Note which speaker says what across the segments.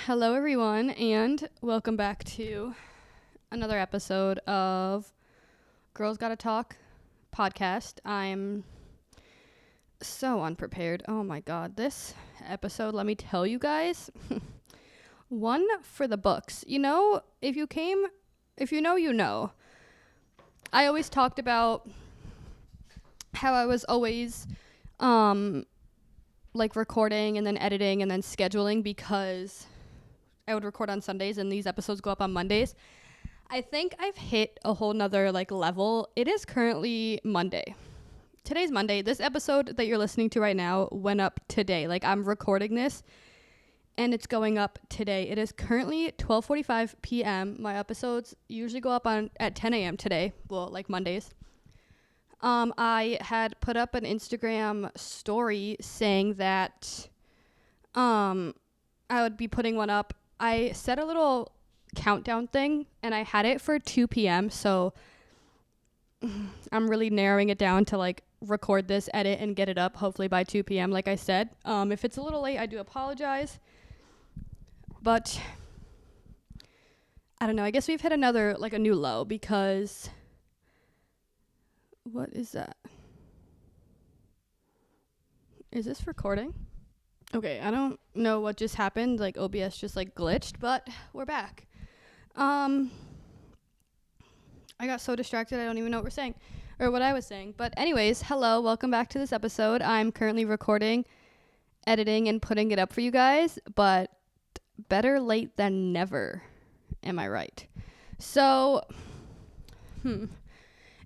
Speaker 1: Hello, everyone, and welcome back to another episode of Girls Gotta Talk podcast. I'm so unprepared. Oh my god, this episode, let me tell you guys, one for the books. You know, if you know, you know. I always talked about how I was always like recording and then editing and then scheduling because I would record on Sundays and these episodes go up on Mondays. I think I've hit a whole nother level. It is currently Monday. Today's Monday. This episode that you're listening to right now went up today. I'm recording this and it's going up today. It is currently 12:45 p.m. My episodes usually go up at 10 a.m. today. Well, Mondays. I had put up an Instagram story saying that I would be putting one up. I set a little countdown thing and I had it for 2 p.m. So I'm really narrowing it down to record this, edit, and get it up hopefully by 2 p.m. like I said. If it's a little late, I do apologize. But I don't know. I guess we've hit another a new low because what is that? Is this recording? Okay, I don't know what just happened. OBS just glitched, but we're back. I got so distracted I don't even know what we're saying or what I was saying. But anyways, hello, welcome back to this episode. I'm currently recording, editing, and putting it up for you guys, but better late than never. Am I right? So,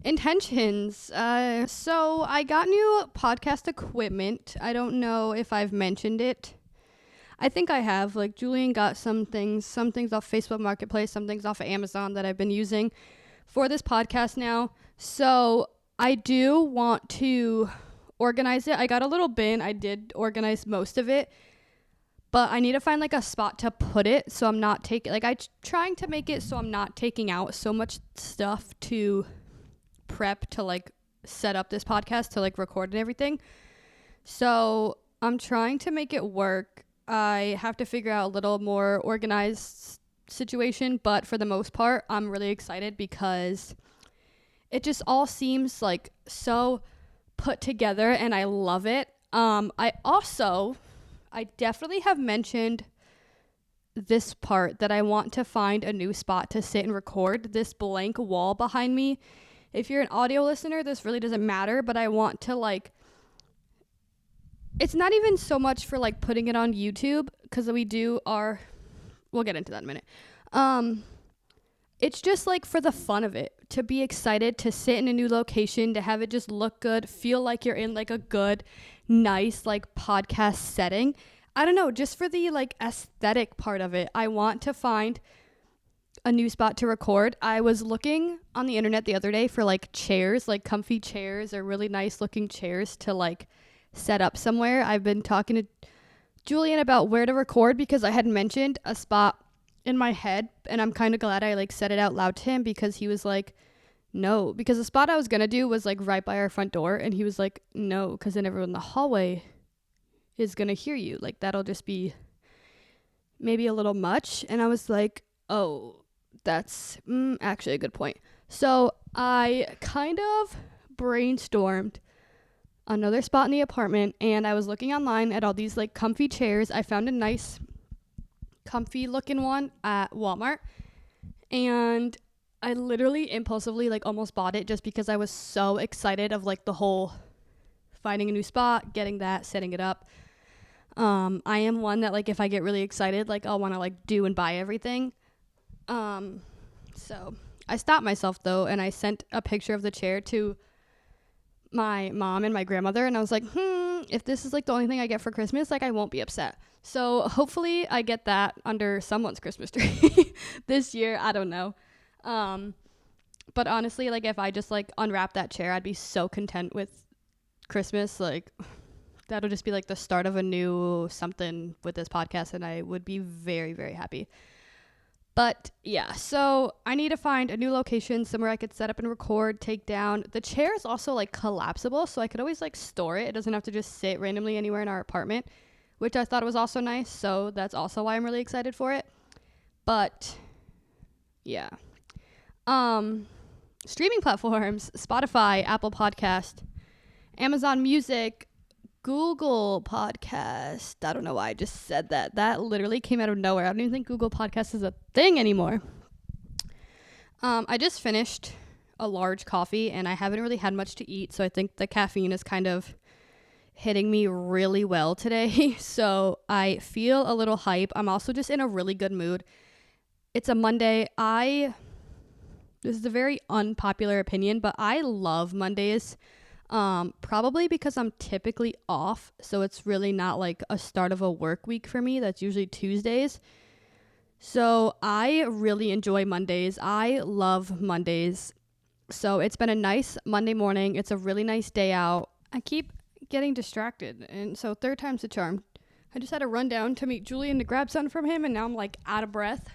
Speaker 1: intentions. So I got new podcast equipment. I don't know if I've mentioned it. I think I have. Julian got some things off Facebook Marketplace, some things off of Amazon that I've been using for this podcast now. So I do want to organize it. I got a little bin. I did organize most of it, but I need to find a spot to put it so I'm not taking I'm trying to make it so I'm not taking out so much stuff to prep to set up this podcast to record and everything. So I'm trying to make it work. I have to figure out a little more organized situation, but for the most part, I'm really excited because it just all seems so put together and I love it. I definitely have mentioned this part that I want to find a new spot to sit and record. This blank wall behind me. If you're an audio listener, this really doesn't matter, but I want to it's not even so much for putting it on YouTube because we'll get into that in a minute. It's just for the fun of it, to be excited to sit in a new location, to have it just look good, feel like you're in a good, nice podcast setting. I don't know, just for the aesthetic part of it. I want to find a new spot to record. I was looking on the internet the other day for chairs, comfy chairs or really nice looking chairs to set up somewhere. I've been talking to Julian about where to record because I had mentioned a spot in my head and I'm kind of glad I said it out loud to him because he was no, because the spot I was gonna do was right by our front door and he was no, because then everyone in the hallway is gonna hear you. That'll just be maybe a little much. And I was oh, that's actually a good point. So I kind of brainstormed another spot in the apartment and I was looking online at all these comfy chairs. I found a nice comfy looking one at Walmart and I literally impulsively almost bought it just because I was so excited of the whole finding a new spot, getting that, setting it up. I am one that if I get really excited, I'll want to do and buy everything. So I stopped myself though and I sent a picture of the chair to my mom and my grandmother and I was if this is the only thing I get for Christmas, I won't be upset. So hopefully I get that under someone's Christmas tree this year. I don't know. But honestly, if I just unwrap that chair, I'd be so content with Christmas. That'll just be the start of a new something with this podcast and I would be very, very happy. But yeah, so I need to find a new location, somewhere I could set up and record, take down. The chair is also collapsible, so I could always store it. It doesn't have to just sit randomly anywhere in our apartment. which I thought was also nice. So that's also why I'm really excited for it. But yeah. Streaming platforms, Spotify, Apple Podcast, Amazon Music, Google Podcast. I don't know why I just said that. That literally came out of nowhere. I don't even think Google Podcast is a thing anymore. I just finished a large coffee and I haven't really had much to eat. So I think the caffeine is kind of hitting me really well today. So I feel a little hype. I'm also just in a really good mood. It's a Monday. This is a very unpopular opinion, but I love Mondays. Probably because I'm typically off, so it's really not like a start of a work week for me. That's usually Tuesdays. So I really enjoy Mondays. I love Mondays. So it's been a nice Monday morning. It's a really nice day out. I keep getting distracted, and so third time's the charm. I just had to run down to meet Julian to grab something from him, and now I'm like out of breath.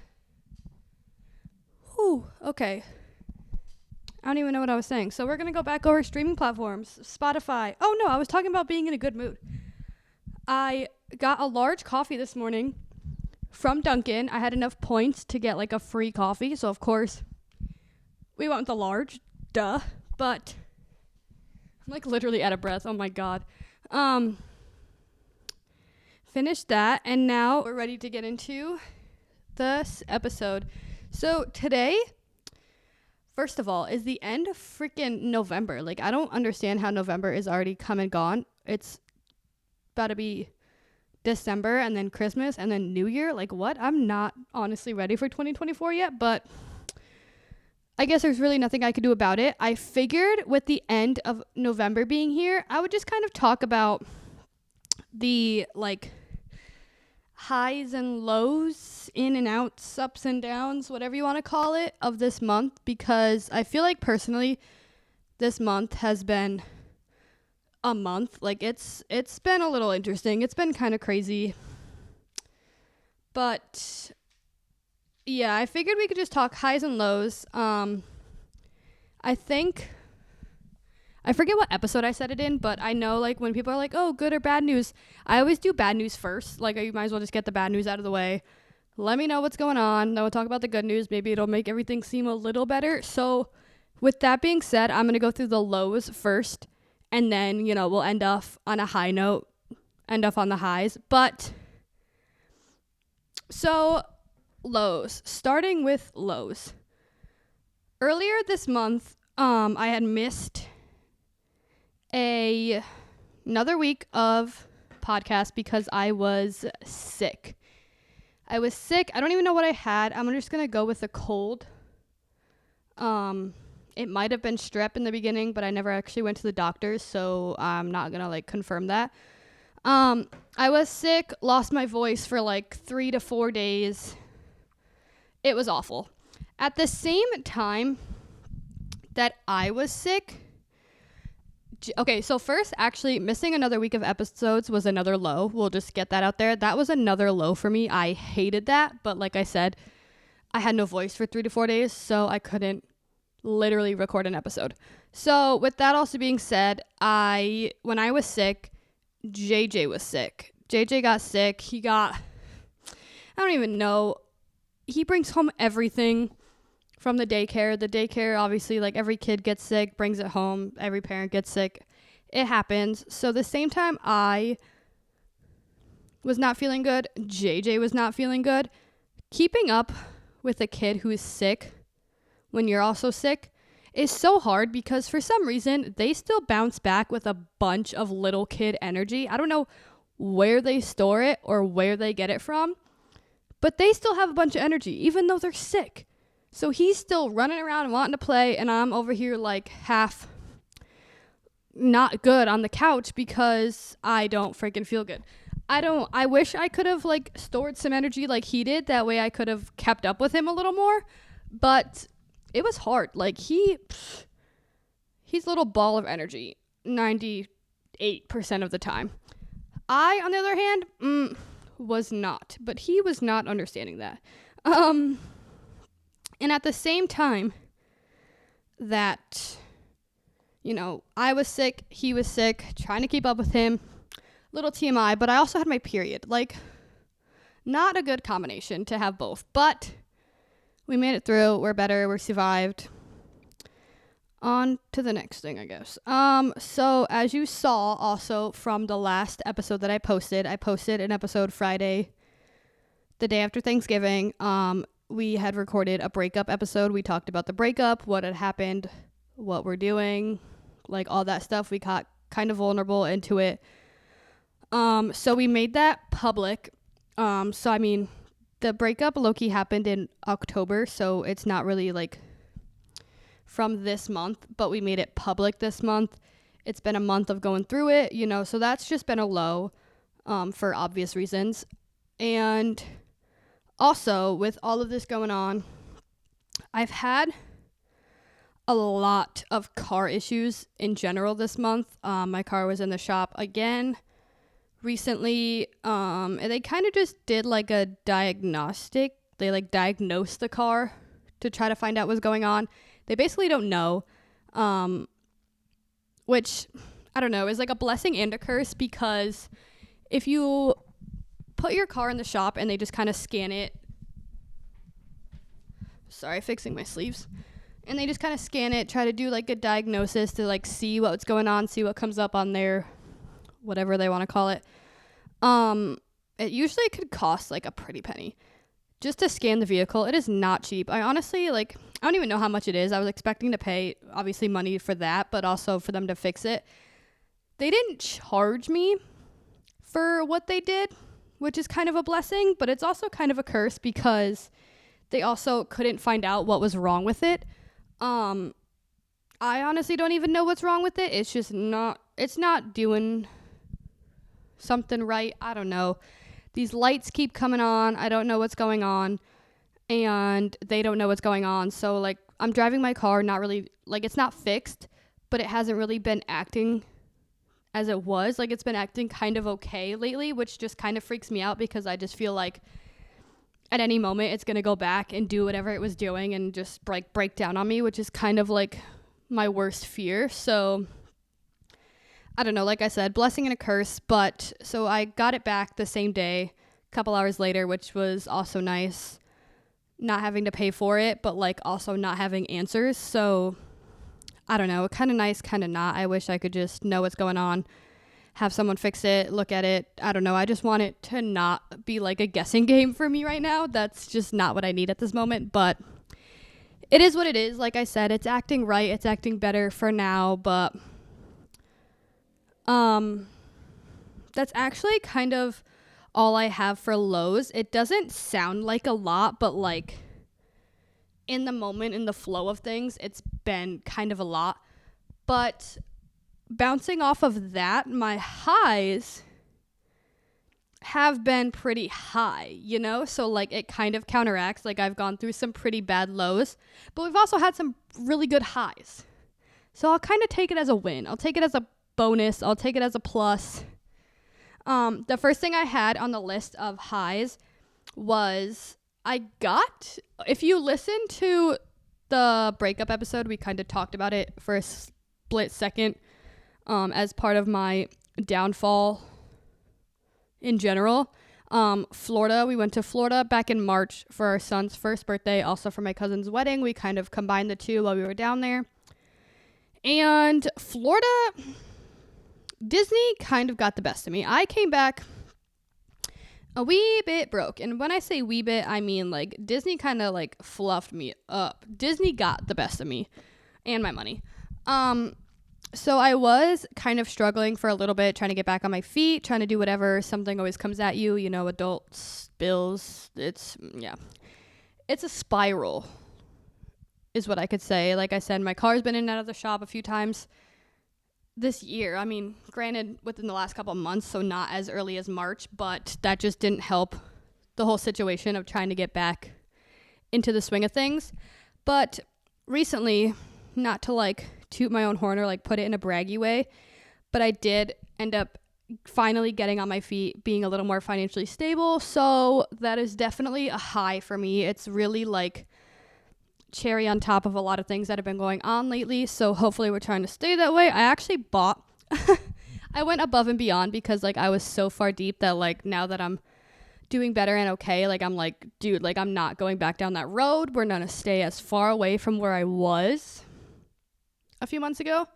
Speaker 1: Whew, okay. I don't even know what I was saying. So we're going to go back over streaming platforms. Spotify. Oh, no, I was talking about being in a good mood. I got a large coffee this morning from Dunkin'. I had enough points to get like a free coffee. So, of course, we went with the large. Duh. But I'm like literally out of breath. Oh, my God. Finished that. And now we're ready to get into this episode. So today, first of all, is the end of freaking November. Like, I don't understand how November is already come and gone. It's about to be December and then Christmas and then New Year. Like, what? I'm not honestly ready for 2024 yet, but I guess there's really nothing I could do about it. I figured with the end of November being here, I would just kind of talk about the, like, highs and lows, in and outs, ups and downs, whatever you want to call it, of this month, because I feel like personally this month has been a month. Like it's been a little interesting. It's been kind of crazy. But yeah, I figured we could just talk highs and lows. I forget what episode I said it in, but I know, like, when people are like, oh, good or bad news, I always do bad news first. Like, you might as well just get the bad news out of the way. Let me know what's going on. Then we'll talk about the good news. Maybe it'll make everything seem a little better. So with that being said, I'm going to go through the lows first, and then, you know, we'll end off on a high note, end off on the highs. But so lows, starting with lows. Earlier this month, I had missed another week of podcast because I was sick. I don't even know what I had. I'm just going to go with a cold. It might have been strep in the beginning, but I never actually went to the doctor, so I'm not going to like confirm that. I was sick, lost my voice for like 3 to 4 days. It was awful. At the same time that I was sick, okay, so first, actually, missing another week of episodes was another low. We'll just get that out there. That was another low for me. I hated that. But like I said, I had no voice for 3 to 4 days, so I couldn't literally record an episode. So with that also being said, when I was sick, JJ was sick. JJ got sick. I don't even know. He brings home everything from the daycare. The daycare, obviously, like every kid gets sick, brings it home. Every parent gets sick. It happens. So the same time I was not feeling good, JJ was not feeling good. Keeping up with a kid who is sick when you're also sick is so hard because for some reason they still bounce back with a bunch of little kid energy. I don't know where they store it or where they get it from, but they still have a bunch of energy even though they're sick. So he's still running around and wanting to play, and I'm over here like half not good on the couch because I don't freaking feel good. I wish I could have like stored some energy like he did. That way I could have kept up with him a little more, but it was hard. Like he's a little ball of energy 98% of the time. I, on the other hand, was not, but he was not understanding that. And at the same time that, you know, I was sick, he was sick, trying to keep up with him, little TMI, but I also had my period. Like, not a good combination to have both, but we made it through. We're better. We survived. On to the next thing, I guess. So as you saw also from the last episode that I posted an episode Friday, the day after Thanksgiving. We had recorded a breakup episode. We talked about the breakup, what had happened, what we're doing, like all that stuff. We got kind of vulnerable into it. So we made that public. So I mean, the breakup low-key happened in October, so it's not really like from this month, but we made it public this month. It's been a month of going through it, you know, so that's just been a low, for obvious reasons. And also, with all of this going on, I've had a lot of car issues in general this month. My car was in the shop again recently, and they kind of just did like a diagnostic. They like diagnosed the car to try to find out what's going on. They basically don't know, which, I don't know, is like a blessing and a curse, because if you put your car in the shop and they just kind of scan it, fixing my sleeves, and they just kind of scan it, try to do like a diagnosis to like see what's going on, see what comes up on their, whatever they want to call it. It usually could cost like a pretty penny just to scan the vehicle. It is not cheap. I honestly, like, I don't even know how much it is. I was expecting to pay obviously money for that, but also for them to fix it. They didn't charge me for what they did, which is kind of a blessing, but it's also kind of a curse because they also couldn't find out what was wrong with it. I honestly don't even know what's wrong with it. It's just it's not doing something right. I don't know. These lights keep coming on. I don't know what's going on, and they don't know what's going on. So like, I'm driving my car, not really, like, it's not fixed, but it hasn't really been acting as it was. Like, it's been acting kind of okay lately, which just kind of freaks me out because I just feel like at any moment it's going to go back and do whatever it was doing and just break down on me, which is kind of like my worst fear. So I don't know, like I said, blessing and a curse, but so I got it back the same day, a couple hours later, which was also nice, not having to pay for it, but like also not having answers. So I don't know, kind of nice, kind of not. I wish I could just know what's going on, have someone fix it, look at it. I don't know. I just want it to not be like a guessing game for me right now. That's just not what I need at this moment, but it is what it is. Like I said, it's acting right. It's acting better for now, but that's actually kind of all I have for lows. It doesn't sound like a lot, but like in the moment, in the flow of things, it's been kind of a lot. But bouncing off of that, my highs have been pretty high, you know? So like it kind of counteracts. Like, I've gone through some pretty bad lows, but we've also had some really good highs. So I'll kind of take it as a win. I'll take it as a bonus. I'll take it as a plus. The first thing I had on the list of highs was if you listen to the breakup episode, we kind of talked about it for a split second, as part of my downfall in general. Florida, we went to Florida back in March for our son's first birthday, also for my cousin's wedding. We kind of combined the two while we were down there. And Florida, Disney kind of got the best of me. I came back a wee bit broke. And when I say wee bit, I mean like Disney kind of like fluffed me up. Disney got the best of me and my money. So I was kind of struggling for a little bit, trying to get back on my feet, trying to do whatever. Something always comes at you, you know, adults, bills. It's a spiral is what I could say. Like I said, my car's been in and out of the shop a few times this year. I mean, granted, within the last couple of months, so not as early as March, but that just didn't help the whole situation of trying to get back into the swing of things. But recently, not to like toot my own horn or like put it in a braggy way, but I did end up finally getting on my feet, being a little more financially stable. So that is definitely a high for me. It's really like cherry on top of a lot of things that have been going on lately. So hopefully we're trying to stay that way. I actually bought I went above and beyond because like I was so far deep that like now that I'm doing better and okay, like I'm like, dude, like I'm not going back down that road. We're gonna stay as far away from where I was a few months ago.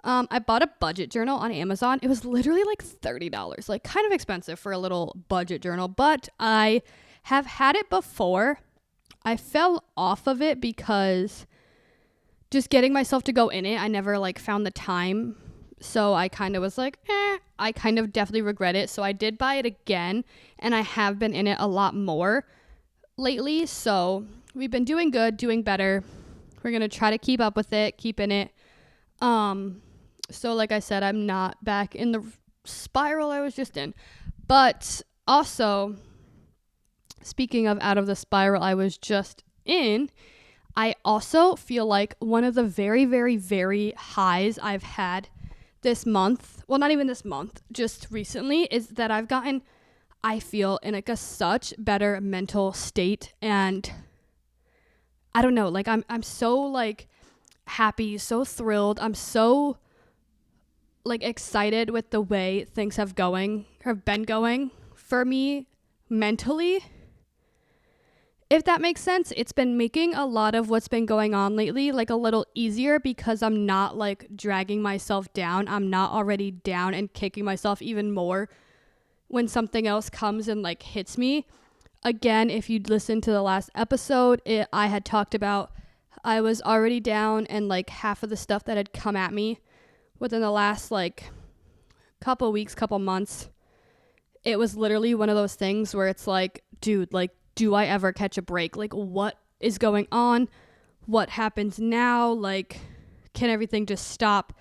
Speaker 1: I bought a budget journal on Amazon. It was literally like $30, like kind of expensive for a little budget journal, but I have had it before. I fell off of it because just getting myself to go in it, I never like found the time. So I kind of was like, I kind of definitely regret it. So I did buy it again, and I have been in it a lot more lately. So we've been doing good, doing better. We're going to try to keep up with it, keep in it. So like I said, I'm not back in the spiral I was just in. But also, speaking of out of the spiral I was just in, I also feel like one of the very, very, very highs I've had this month, well, not even this month, just recently, is that I've gotten, I feel, in like a such better mental state. And I don't know, like I'm so like happy, so thrilled. I'm so like excited with the way things have been going for me mentally. If that makes sense, it's been making a lot of what's been going on lately like a little easier because I'm not like dragging myself down. I'm not already down and kicking myself even more when something else comes and like hits me. Again, if you'd listened to the last episode, I had talked about I was already down, and like half of the stuff that had come at me within the last like couple weeks, couple months, it was literally one of those things where it's like, dude, like, do I ever catch a break? Like, what is going on? What happens now? Like, can everything just stop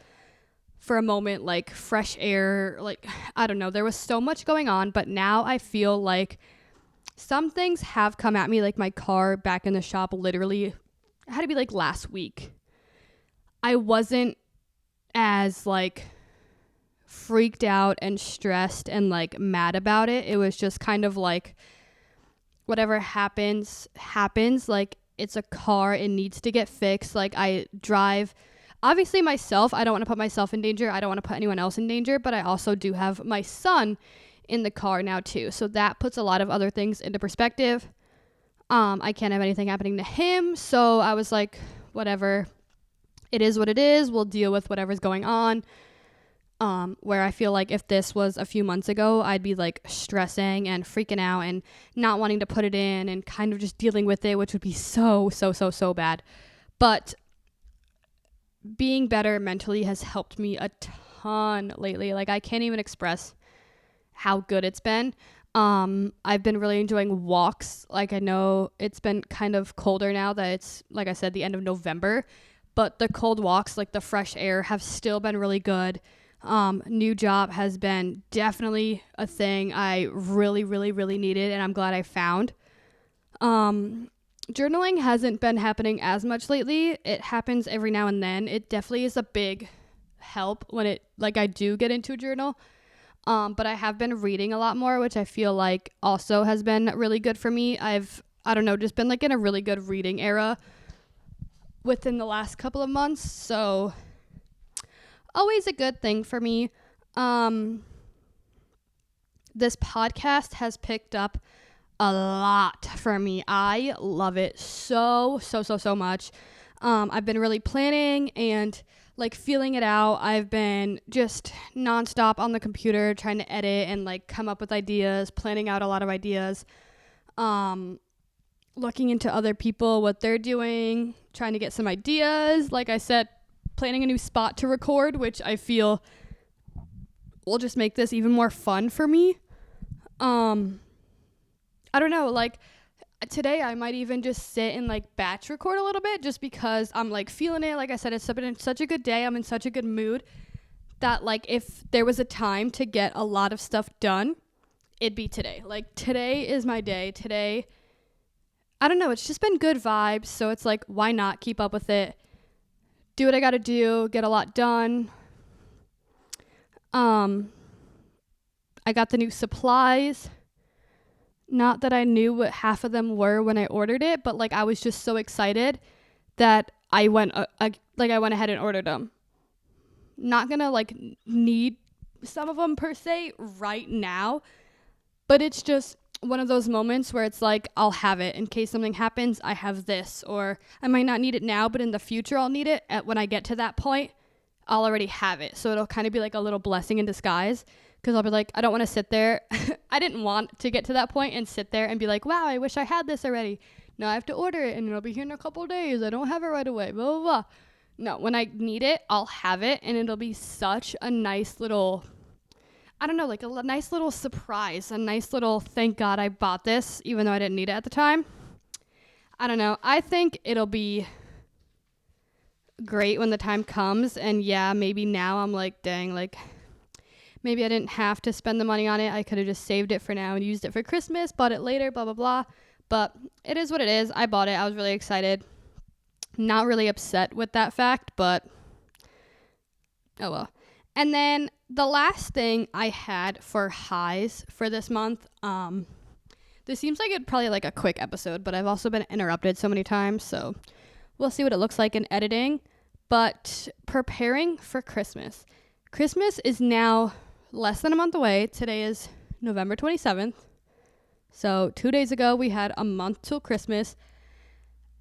Speaker 1: for a moment? Like, fresh air? Like, I don't know. There was so much going on, but now I feel like some things have come at me. Like, my car back in the shop, literally, it had to be like last week. I wasn't as like freaked out and stressed and like mad about it. It was just kind of like, whatever happens. Like, it's a car, it needs to get fixed. Like, I drive, obviously myself, I don't want to put myself in danger, I don't want to put anyone else in danger, but I also do have my son in the car now too, so that puts a lot of other things into perspective. I can't have anything happening to him, so I was like, whatever, it is what it is, we'll deal with whatever's going on. Where I feel like if this was a few months ago, I'd be like stressing and freaking out and not wanting to put it in and kind of just dealing with it, which would be so bad. But being better mentally has helped me a ton lately. Like, I can't even express how good it's been. I've been really enjoying walks. Like, I know it's been kind of colder now that it's, like I said, the end of November, but the cold walks, like the fresh air, have still been really good. New job has been definitely a thing I really needed, and I'm glad I found. Journaling hasn't been happening as much lately. It happens every now and then. It definitely is a big help when it, like, I do get into a journal. But I have been reading a lot more, which I feel like also has been really good for me. I don't know, just been like in a really good reading era within the last couple of months. So always a good thing for me. This podcast has picked up a lot for me. I love it so much. I've been really planning and like feeling it out. I've been just nonstop on the computer trying to edit and like come up with ideas, planning out a lot of ideas, looking into other people, what they're doing, trying to get some ideas. Like I said, planning a new spot to record, which I feel will just make this even more fun for me. I don't know, like today I might even just sit and like batch record a little bit just because I'm like feeling it. Like I said, it's been such a good day. I'm in such a good mood that like if there was a time to get a lot of stuff done, it'd be today. Like today is my day. Today, I don't know, it's just been good vibes. So it's like, why not keep up with it? Do what I got to do, get a lot done. I got the new supplies. Not that I knew what half of them were when I ordered it, but like I was just so excited that I went ahead and ordered them. Not gonna like need some of them per se right now, but it's just one of those moments where it's like, I'll have it in case something happens. I have this, or I might not need it now, but in the future I'll need it. When I get to that point, I'll already have it. So it'll kind of be like a little blessing in disguise, because I'll be like, I don't want to sit there. I didn't want to get to that point and sit there and be like, wow, I wish I had this already. No, I have to order it and it'll be here in a couple of days. I don't have it right away, blah, blah, blah. No, when I need it, I'll have it, and it'll be such a nice little, I don't know, like a nice little surprise, a nice little thank God I bought this, even though I didn't need it at the time. I don't know. I think it'll be great when the time comes. And yeah, maybe now I'm like, dang, like maybe I didn't have to spend the money on it. I could have just saved it for now and used it for Christmas, bought it later, blah, blah, blah. But it is what it is. I bought it. I was really excited. Not really upset with that fact, but oh well. And then the last thing I had for highs for this month, this seems like it'd probably like a quick episode, but I've also been interrupted so many times, so we'll see what it looks like in editing. But preparing for Christmas. Christmas is now less than a month away. Today is November 27th. So 2 days ago, we had a month till Christmas.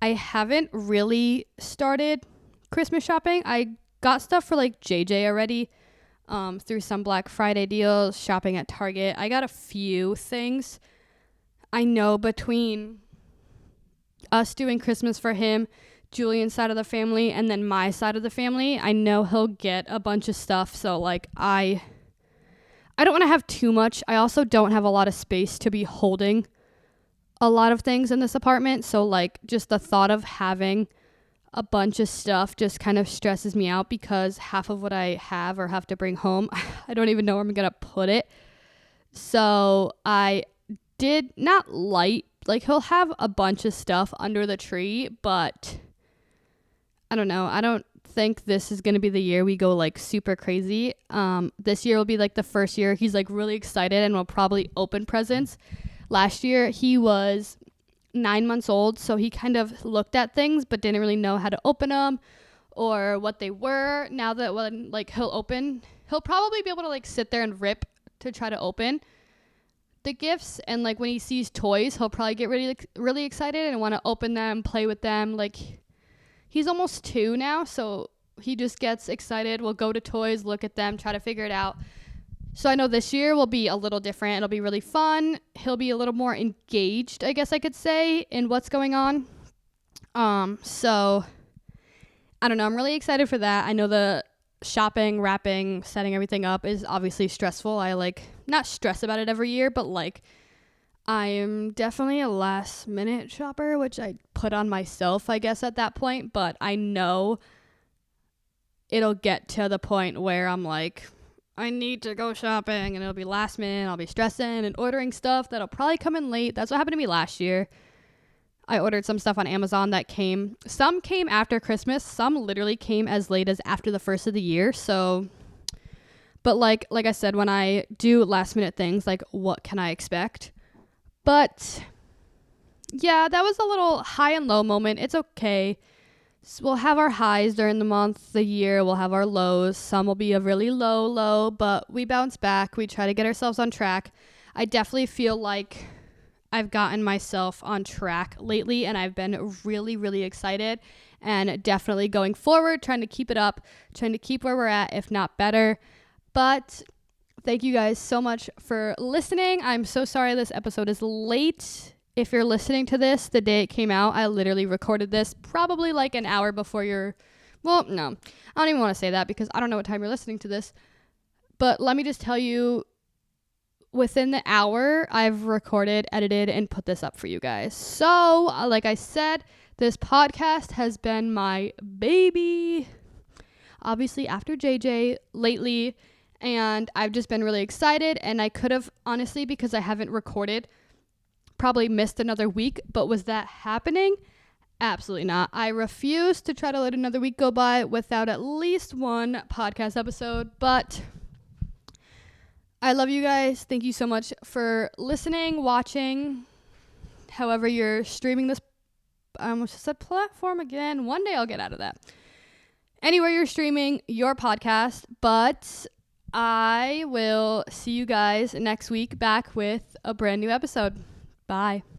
Speaker 1: I haven't really started Christmas shopping. I got stuff for like JJ already through some Black Friday deals, shopping at Target. I got a few things. I know between us doing Christmas for him, Julian's side of the family, and then my side of the family, I know he'll get a bunch of stuff. So like I don't want to have too much. I also don't have a lot of space to be holding a lot of things in this apartment. So like just the thought of having a bunch of stuff just kind of stresses me out, because half of what I have or have to bring home, I don't even know where I'm going to put it. So I did not like he'll have a bunch of stuff under the tree, but I don't know. I don't think this is going to be the year we go like super crazy. This year will be like the first year he's like really excited and will probably open presents. Last year he was 9 months old, so he kind of looked at things but didn't really know how to open them or what they were. Now that when like he'll open, he'll probably be able to like sit there and rip to try to open the gifts, and like when he sees toys, he'll probably get really excited and want to open them, play with them. Like he's almost 2 now, so he just gets excited. We'll go to toys, look at them, try to figure it out. So I know this year will be a little different. It'll be really fun. He'll be a little more engaged, I guess I could say, in what's going on. So I don't know. I'm really excited for that. I know the shopping, wrapping, setting everything up is obviously stressful. I like not stress about it every year, but like I am definitely a last minute shopper, which I put on myself, I guess, at that point. But I know it'll get to the point where I'm like, I need to go shopping, and it'll be last minute. I'll be stressing and ordering stuff that'll probably come in late. That's what happened to me last year. I ordered some stuff on Amazon that some came after Christmas. Some literally came as late as after the first of the year. So, but like I said, when I do last minute things, like what can I expect? But yeah, that was a little high and low moment. It's okay. So we'll have our highs during the month, the year. We'll have our lows. Some will be a really low, but we bounce back. We try to get ourselves on track. I definitely feel like I've gotten myself on track lately, and I've been really, really excited, and definitely going forward, trying to keep it up, trying to keep where we're at, if not better. But thank you guys so much for listening. I'm so sorry this episode is late. If you're listening to this the day it came out, I literally recorded this probably like an hour before well, no, I don't even want to say that because I don't know what time you're listening to this. But let me just tell you, within the hour, I've recorded, edited, and put this up for you guys. So, like I said, this podcast has been my baby, obviously after JJ lately, and I've just been really excited, and I could have, honestly, because I haven't recorded, probably missed another week, but was that happening? Absolutely not. I refuse to try to let another week go by without at least one podcast episode, but I love you guys. Thank you so much for listening, watching, however you're streaming this. I almost said platform again. One day I'll get out of that. Anywhere you're streaming your podcast, but I will see you guys next week back with a brand new episode. Bye.